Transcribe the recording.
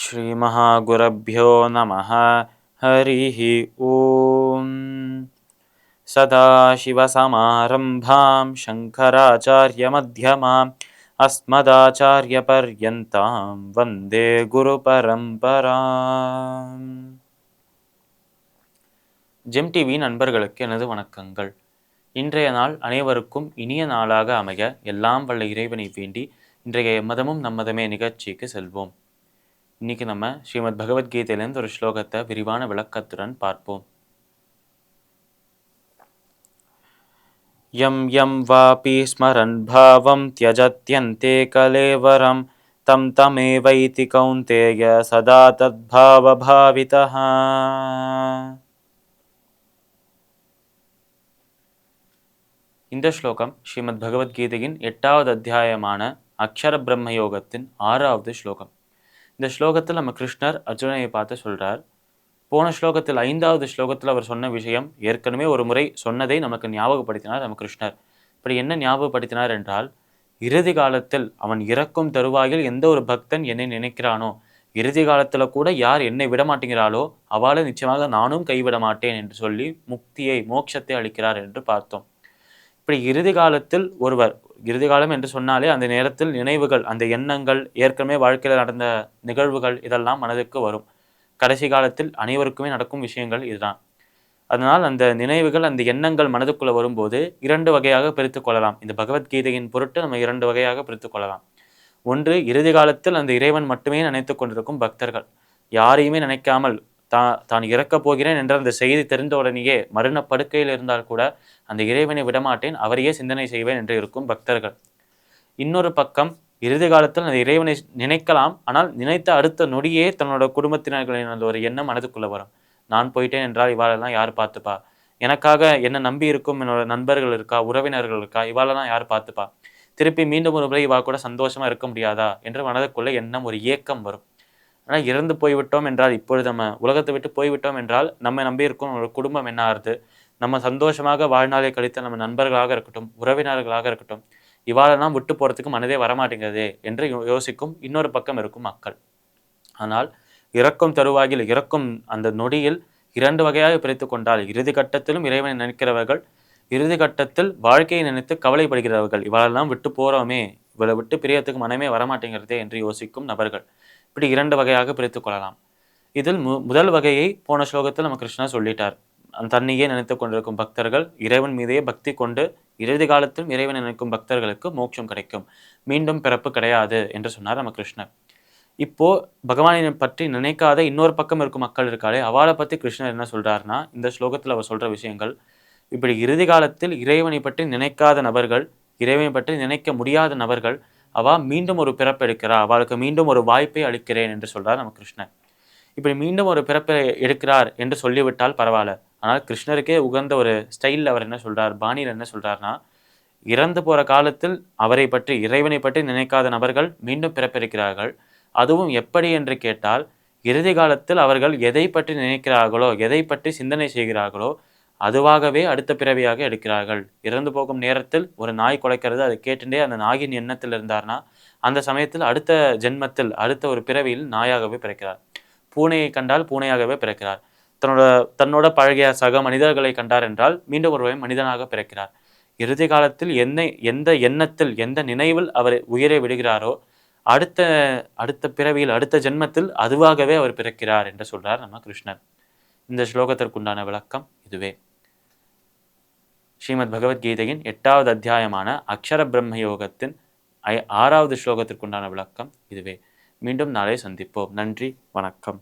ஸ்ரீ மகாகுரப்யோ நமः. ஹரிः ஓம். சதாசிவசமாரம்பாம் சங்கராச்சார்யமத்யமாம் அஸ்மதாச்சார்யபர்யந்தாம் வந்தே குருபரம்பராம். GeM TV நண்பர்களுக்கு எனது வணக்கங்கள். இன்றைய நாள் அனைவருக்கும் இனிய நாளாக அமைய எல்லாம் வல்ல இறைவனை வேண்டி இன்றைய மதமும் நம்மதமே நிகழ்ச்சிக்கு செல்வோம். இன்னைக்கு நம்ம ஸ்ரீமத் பகவத்கீதையிலேருந்து ஒரு ஸ்லோகத்தை விரிவான விளக்கத்துடன் பார்ப்போம். யம் யம் வாபி ஸ்மரன் பாவம் த்யஜத்யந்தே கலேவரம் தம் தமேவைதி கௌந்தேய சதா தத்பாவ பாவிதஹ. இந்த ஸ்லோகம் ஸ்ரீமத் பகவத்கீதையின் 8வது அத்தியாயமான அக்ஷர பிரம்ம யோகத்தின் 6வது ஸ்லோகம். இந்த ஸ்லோகத்தில் நம்ம கிருஷ்ணர் அர்ஜுனனை பார்த்து சொல்றார். போன ஸ்லோகத்தில் 5வது ஸ்லோகத்தில் அவர் சொன்ன விஷயம் ஏற்கனவே ஒரு முறை சொன்னதை நமக்கு ஞாபகப்படுத்தினார் நம்ம கிருஷ்ணர். இப்படி என்ன ஞாபகப்படுத்தினார் என்றால், இறுதி காலத்தில் அவன் இறக்கும் தருவாயில் எந்த ஒரு பக்தன் என்னை நினைக்கிறானோ, இறுதி காலத்துல கூட யார் என்னை விட மாட்டேங்கிறாளோ அவளை நிச்சயமாக நானும் கைவிட மாட்டேன் என்று சொல்லி முக்தியை மோட்சத்தை அளிக்கிறார் என்று பார்த்தோம். இப்படி இறுதி காலத்தில் ஒருவர், இறுதி காலம் என்று சொன்னாலே அந்த நேரத்தில் நினைவுகள், அந்த எண்ணங்கள், ஏற்கனவே வாழ்க்கையில் நடந்த நிகழ்வுகள் இதெல்லாம் மனதுக்கு வரும். கடைசி காலத்தில் அனைவருக்குமே நடக்கும் விஷயங்கள் இதுதான். அதனால் அந்த நினைவுகள், அந்த எண்ணங்கள் மனதுக்குள்ள வரும்போது 2 வகையாக பிரித்து கொள்ளலாம். இந்த பகவத்கீதையின் பொருட்டு நம்ம 2 வகையாக பிரித்து கொள்ளலாம். ஒன்று, இறுதி காலத்தில் அந்த இறைவன் மட்டுமே நினைத்து கொண்டிருக்கும் பக்தர்கள், யாரையுமே நினைக்காமல் தான் இறக்கப் போகிறேன் என்ற அந்த செய்தி தெரிந்த உடனேயே மரண படுக்கையில் இருந்தால் கூட அந்த இறைவனை விடமாட்டேன், அவரையே சிந்தனை செய்வேன் என்று இருக்கும் பக்தர்கள். இன்னொரு பக்கம், இறுதி காலத்தில் அந்த இறைவனை நினைக்கலாம், ஆனால் நினைத்த அடுத்த நொடியே தன்னோட குடும்பத்தினர்களின் அந்த ஒரு எண்ணம் மனதுக்குள்ள வரும். நான் போயிட்டேன் என்றால் இவாளெல்லாம் யார் பார்த்துப்பா, எனக்காக என்ன நம்பி இருக்கும் என்னோட நண்பர்கள் இருக்கா, உறவினர்கள் இருக்கா, இவாளெல்லாம் யார் பார்த்துப்பா, திருப்பி மீண்டும் ஒரு முறை இவா கூட சந்தோஷமா இருக்க முடியாதா என்று மனதுக்குள்ள எண்ணம், ஒரு ஏக்கம் வரும். ஆனால் இறந்து போய்விட்டோம் என்றால், இப்பொழுது நம்ம உலகத்தை விட்டு போய்விட்டோம் என்றால் நம்ம நம்பி இருக்கும் ஒரு குடும்பம் என்ன ஆறுது, நம்ம சந்தோஷமாக வாழ்நாளை கழித்த நம்ம நண்பர்களாக இருக்கட்டும், உறவினர்களாக இருக்கட்டும், இவாளெல்லாம் விட்டு போகிறதுக்கு மனதே வரமாட்டேங்கிறதே என்று யோசிக்கும் இன்னொரு பக்கம் இருக்கும் மக்கள். ஆனால் இறக்கும் தருவாயில், இறக்கும் அந்த நொடியில் 2 வகையாக பிரித்து கொண்டால், இறுதி கட்டத்திலும் இறைவனை நினைக்கிறவர்கள், இறுதி கட்டத்தில் வாழ்க்கையை நினைத்து கவலைப்படுகிறவர்கள், இவாளெல்லாம் விட்டு போகிறோமே, இவளை விட்டு பிரியத்துக்கு மனமே வரமாட்டேங்கிறதே என்று யோசிக்கும் நபர்கள். இப்படி 2 வகையாக பிரித்து கொள்ளலாம். இதில் முதல் வகையை போன ஸ்லோகத்தில் நம்ம கிருஷ்ணர் சொல்லிட்டார். தன்னையே நினைத்து கொண்டிருக்கும் பக்தர்கள், இறைவன் மீதையே பக்தி கொண்டு இறுதி காலத்தில் இறைவனை நினைக்கும் பக்தர்களுக்கு மோட்சம் கிடைக்கும், மீண்டும் பிறப்பு கிடையாது என்று சொன்னார் நம்ம கிருஷ்ணர். இப்போ பகவானை பற்றி நினைக்காத இன்னொரு பக்கம் இருக்கும் மக்கள் இருக்காளே, அவளை பற்றி கிருஷ்ணர் என்ன சொல்றாருன்னா, இந்த ஸ்லோகத்தில் அவர் சொல்ற விஷயங்கள், இப்படி இறுதி காலத்தில் இறைவனை பற்றி நினைக்காத நபர்கள், இறைவனை பற்றி நினைக்க முடியாத நபர்கள், மீண்டும் ஒரு பிறப்பு எடுக்கிறா, அவளுக்கு மீண்டும் ஒரு வாய்ப்பை அளிக்கிறேன் என்று சொல்றார் நம்ம கிருஷ்ணர். இப்படி மீண்டும் ஒரு பிறப்பை எடுக்கிறார் என்று சொல்லிவிட்டால் பரவாயில்ல. ஆனால் கிருஷ்ணருக்கே உகந்த ஒரு ஸ்டைலில் அவர் என்ன சொல்றார், பாணியில் என்ன சொல்றாருன்னா, இறந்து போற காலத்தில் அவரை பற்றி, இறைவனை பற்றி நினைக்காத நபர்கள் மீண்டும் பிறப்பெடுக்கிறார்கள். அதுவும் எப்படி என்று கேட்டால், இறுதி காலத்தில் அவர்கள் எதை பற்றி நினைக்கிறார்களோ, எதை பற்றி சிந்தனை செய்கிறார்களோ அதுவாகவே அடுத்த பிறவியாக எடுக்கிறார்கள். இறந்து போகும் நேரத்தில் ஒரு நாய் குலைக்கிறது, அதை கேட்டுட்டே அந்த நாயின் எண்ணத்தில் இருந்தார்னா, அந்த சமயத்தில் அடுத்த ஜென்மத்தில், அடுத்த ஒரு பிறவியில் நாயாகவே பிறக்கிறார். பூனையை கண்டால் பூனையாகவே பிறக்கிறார். தன்னோட பழகிய சக மனிதர்களை கண்டார் என்றால் மீண்டும் ஒரு மனிதனாக பிறக்கிறார். இறுதி காலத்தில் எந்த எண்ணத்தில், எந்த நினைவில் அவர் உயிரை விடுகிறாரோ, அடுத்த பிறவியில், அடுத்த ஜென்மத்தில் அதுவாகவே அவர் பிறக்கிறார் என்று சொல்றார் நம்ம கிருஷ்ணர். இந்த ஸ்லோகத்திற்குண்டான விளக்கம் இதுவே. ஸ்ரீமத் பகவத்கீதையின் 8வது அத்தியாயமான அக்ஷர பிரம்ம யோகத்தின் 6வது ஸ்லோகத்திற்குண்டான விளக்கம் இதுவே. மீண்டும் நாளை சந்திப்போம். நன்றி, வணக்கம்.